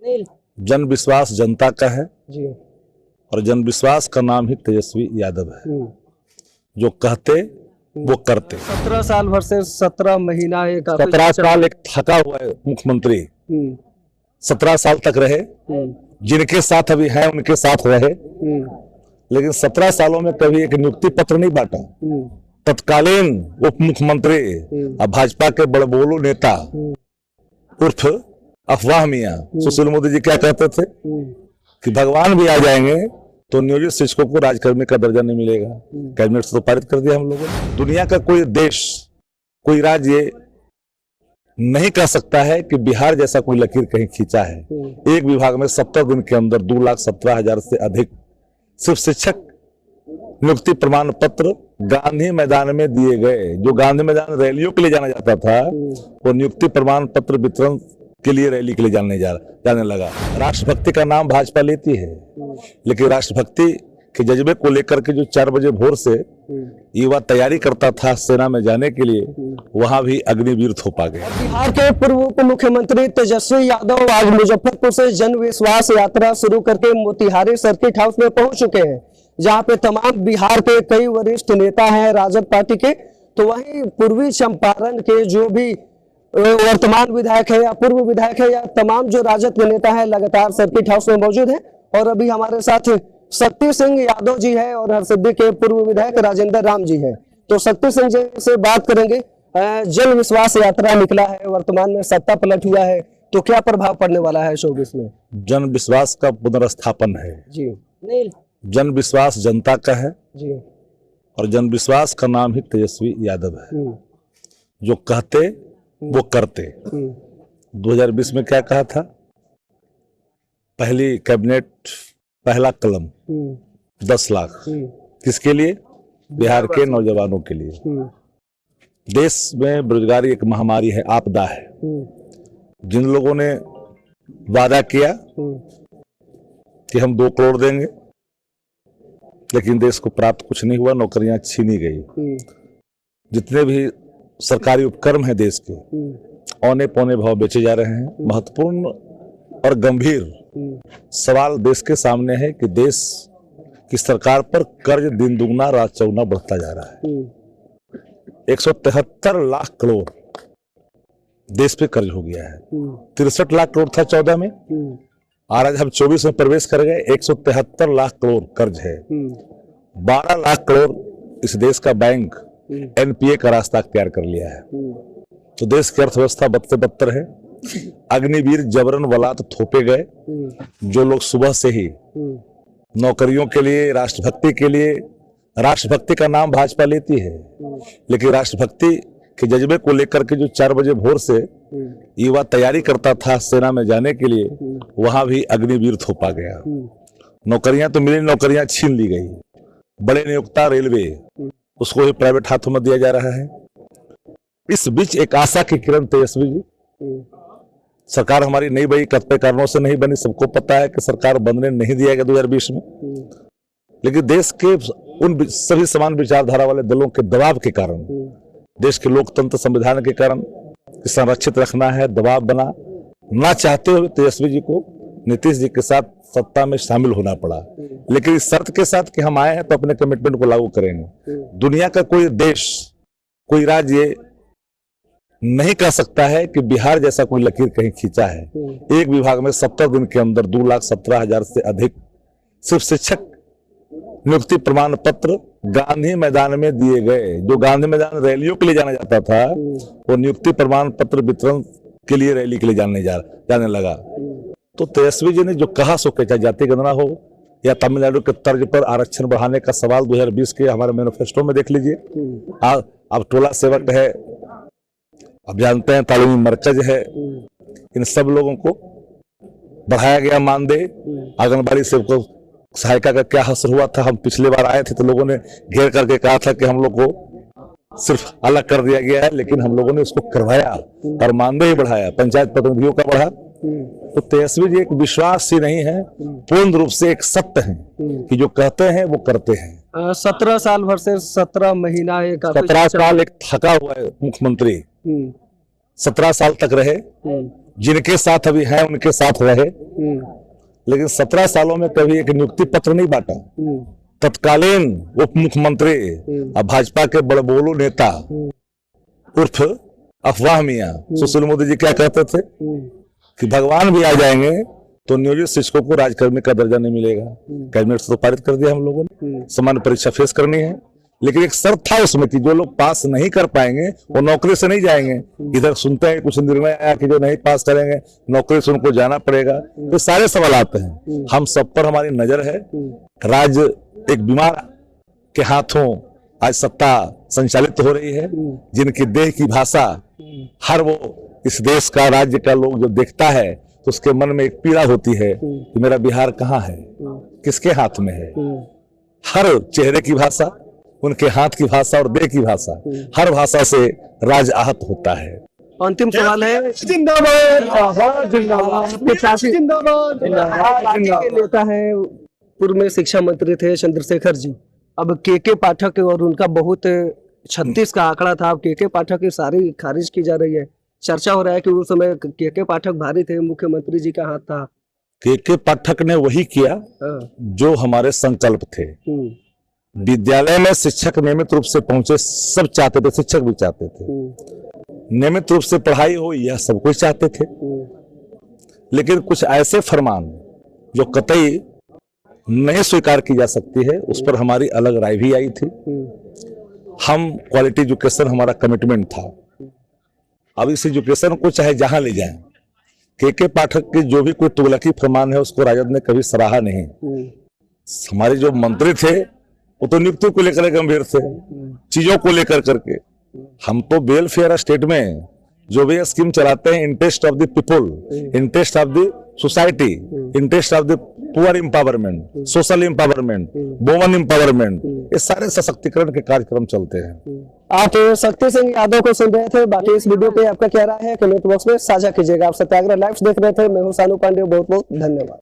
जन विश्वास जनता का है जी। और जन विश्वास का नाम ही तेजस्वी यादव है। जो कहते वो करते। 17 साल वर्सेस 17 महीना, 17 साल एक थका हुआ है मुख्यमंत्री 17 साल तक रहे, जिनके साथ अभी है उनके साथ रहे, लेकिन 17 सालों में कभी एक नियुक्ति पत्र नहीं बांटा। तत्कालीन उप मुख्यमंत्री और भाजपा के बड़बोलू नेता उर्फ अफवाह मियां सुशील मोदी जी क्या कहते थे कि भगवान भी आ जाएंगे तो नियोजित शिक्षकों को राजकर्मी का दर्जा नहीं मिलेगा। कैबिनेट से तो पारित कर दिया हम लोगों ने। दुनिया का कोई देश, कोई राज्य नहीं कह सकता है कि बिहार जैसा कोई लकीर कहीं खींचा है। एक विभाग में 70 दिन के अंदर 2,17,000 से अधिक सिर्फ शिक्षक नियुक्ति प्रमाण पत्र गांधी मैदान में दिए गए। जो गांधी मैदान रैलियों के लिए जाना जाता था वो नियुक्ति प्रमाण पत्र वितरण के लिए रैली के लिए जाने लगा। राष्ट्रभक्ति का नाम भाजपा लेती है, लेकिन राष्ट्रभक्ति के जज्बे को लेकर के जो 4 बजे भोर से युवा तैयारी करता था सेना में जाने के लिए, वहां भी अग्निवीर थोपा गया। बिहार के पूर्व उप मुख्यमंत्री तेजस्वी यादव आज मुजफ्फरपुर से जन विश्वास यात्रा शुरू करके मोतिहारी सर्किट हाउस में पहुंच चुके हैं, जहां पे तमाम बिहार के कई वरिष्ठ नेता हैं राजद पार्टी के। तो वहीं पूर्वी चंपारण के जो भी वर्तमान विधायक है या पूर्व विधायक है या तमाम जो राजद के नेता हैं लगातार सर्किट हाउस में मौजूद हैं। और अभी हमारे साथ शक्ति सिंह यादव जी है और हरसिद्धि के पूर्व विधायक राजेंद्र राम जी है। तो शक्ति सिंह जी से बात करेंगे। जन विश्वास यात्रा निकला है, वर्तमान में सत्ता पलट हुआ है, तो क्या प्रभाव पड़ने वाला है शोबिस में? जन विश्वास का पुनर्स्थापन है जी। जन विश्वास जनता का है जी। और जन विश्वास का नाम ही तेजस्वी यादव है। जो कहते वो करते। 2020 में क्या कहा था? पहली कैबिनेट पहला कलम 10 लाख किसके लिए? बिहार के नौजवानों के लिए। देश में बेरोजगारी एक महामारी है, आपदा है। जिन लोगों ने वादा किया कि हम 2 करोड़ देंगे, लेकिन देश को प्राप्त कुछ नहीं हुआ, नौकरियां छीनी गई। जितने भी सरकारी उपक्रम हैं देश के औने पौने भाव बेचे जा रहे हैं। महत्वपूर्ण और गंभीर सवाल देश के सामने है कि देश की सरकार पर कर्ज दिन दुगना रात चौगुना बढ़ता जा रहा है। 173 लाख करोड़ देश पे कर्ज हो गया है। 63 लाख करोड़ था 14 में, और आज हम 24 में प्रवेश कर गए, 173 लाख करोड़ कर्ज है। 12 लाख करोड़ इस देश का बैंक एनपीए का रास्ता अख्तियार कर लिया है। तो देश की अर्थव्यवस्था बदते बदतर है। अग्निवीर जबरन वलात थोपे गए। जो लोग सुबह से ही नौकरियों के लिए, राष्ट्रभक्ति के लिए, राष्ट्रभक्ति का नाम भाजपा लेती है, लेकिन राष्ट्रभक्ति के जज्बे को लेकर के जो 4 बजे भोर से युवा तैयारी करता था सेना में जाने के लिए, वहां भी अग्निवीर थोपा गया। नौकरियां तो मिली, नौकरियां छीन ली गई। बड़े नियोक्ता रेलवे, उसको भी प्राइवेट हाथों में दिया जा रहा है। इस बीच एक आशा की किरण तेजस्वी जी। सरकार हमारी नहीं बनी, कतिपय कारणों से नहीं बनी। सबको पता है कि सरकार बनने नहीं दिया गया 2020 में, लेकिन देश के उन सभी समान विचारधारा वाले दलों के दबाव के कारण, देश के लोकतंत्र संविधान के कारण संरक्षित रखना है, दबाव बना। ना चाहते हुए तेजस्वी जी को नीतीश जी के साथ सत्ता में शामिल होना पड़ा, लेकिन इस शर्त के साथ कि हम आए हैं तो अपने कमिटमेंट को लागू करेंगे। दुनिया का कोई देश, कोई राज्य नहीं कह सकता है कि बिहार जैसा कोई लकीर कहीं खींचा है। एक विभाग में 70 दिन के अंदर 2,17,000 से अधिक सिर्फ शिक्षक नियुक्ति प्रमाण पत्र गांधी मैदान में दिए गए। जो गांधी मैदान रैलियों के लिए जाना जाता था वो नियुक्ति प्रमाण पत्र वितरण के लिए रैली के लिए जाने लगा। तो तेजस्वी जी ने जो कहा सो चाहे जाति गणना हो या तमिलनाडु के तर्ज पर आरक्षण बढ़ाने का सवाल 2020 के हमारे मैनिफेस्टो में देख लीजिए। अब टोला सेवक है, अब जानते हैं तालीमी मरकज है, इन सब लोगों को बढ़ाया गया मानदेय। आंगनबाड़ी सेवकों सहायिका का क्या असर हुआ था? हम पिछले बार आए थे तो लोगों ने घेर करके कहा था कि हम लोग को सिर्फ अलग कर दिया गया है, लेकिन हम लोगों ने उसको करवाया और मानदेय बढ़ाया, पंचायत प्रतिनिधियों का बढ़ा। तो तेजस्वी जी एक विश्वास ही नहीं है, पूर्ण रूप से एक सत्य है कि जो कहते हैं वो करते हैं। 17 साल वर्सेस 17 महीना, 17 साल एक थका हुआ है मुख्यमंत्री 17 साल तक रहे, जिनके साथ अभी हैं उनके साथ रहे, लेकिन 17 सालों में कभी एक नियुक्ति पत्र नहीं बांटा। तत्कालीन उप मुख्यमंत्री और भाजपा के बड़बोलू नेता उर्फ अफवाह मियां सुशील मोदी जी क्या कहते थे कि भगवान भी आ जाएंगे तो नियोजित शिक्षकों को राजकर्मी का दर्जा नहीं मिलेगा। कैबिनेट से तो पारित कर दिया हम लोगों ने, सामान्य परीक्षा फेस करनी है, लेकिन एक शर्त था उसमें कि जो लोग पास नहीं कर पाएंगे वो नौकरी से नहीं जाएंगे। इधर सुनते हैं कुछ निर्णय आया कि जो नहीं पास करेंगे नौकरी से उनको जाना पड़ेगा। तो सारे सवाल आते हैं, हम सब पर हमारी नजर है। राज्य एक बीमार के हाथों आज सत्ता संचालित हो रही है, जिनकी देह की भाषा हर वो इस देश का राज्य का लोग जो देखता है तो उसके मन में एक पीड़ा होती है कि मेरा बिहार कहाँ है, किसके हाथ में है। हर चेहरे की भाषा, उनके हाथ की भाषा और देह की भाषा, हर भाषा से राज आहत होता है। अंतिम सवाल है, जिंदाबाद जिंदाबाद के नेता है, पूर्व में शिक्षा मंत्री थे चंद्रशेखर जी, अब के पाठक और उनका बहुत 36 का आंकड़ा था, अब के पाठक की सारी खारिज की जा रही है। चर्चा हो रहा है कि उस समय के पाठक भारी थे, मुख्यमंत्री जी का हाथ था। के पाठक ने वही किया जो हमारे संकल्प थे। विद्यालय में शिक्षक नियमित रूप से पहुंचे, सब चाहते थे, शिक्षक भी चाहते थे नियमित रूप से पढ़ाई हो, यह सब कुछ चाहते थे। लेकिन कुछ ऐसे फरमान जो कतई नहीं स्वीकार की जा सकती है, उस पर हमारी अलग राय भी आई थी। हम क्वालिटी एजुकेशन हमारा कमिटमेंट था। अब इस एजुकेशन को चाहे जहां ले जाएं, के पाठक की जो भी कोई तुगलकी फरमान है उसको राजद ने कभी सराहा नहीं। हमारे जो मंत्री थे वो तो नियुक्ति को लेकर गंभीर थे, चीजों को लेकर करके। हम तो वेलफेयर स्टेट में जो भी स्कीम चलाते हैं, interest of the people, interest of the society, interest of the poor empowerment, social empowerment, women empowerment, ये सारे सशक्तिकरण के कार्यक्रम चलते हैं। आप शक्ति सिंह यादव को सुन रहे थे। बाकी इस वीडियो पे आपका क्या राय है कमेंट बॉक्स में साझा कीजिएगा। आप सत्याग्रह लाइव देख रहे थे, मैं हूं सानू पांडे, बहुत बहुत धन्यवाद।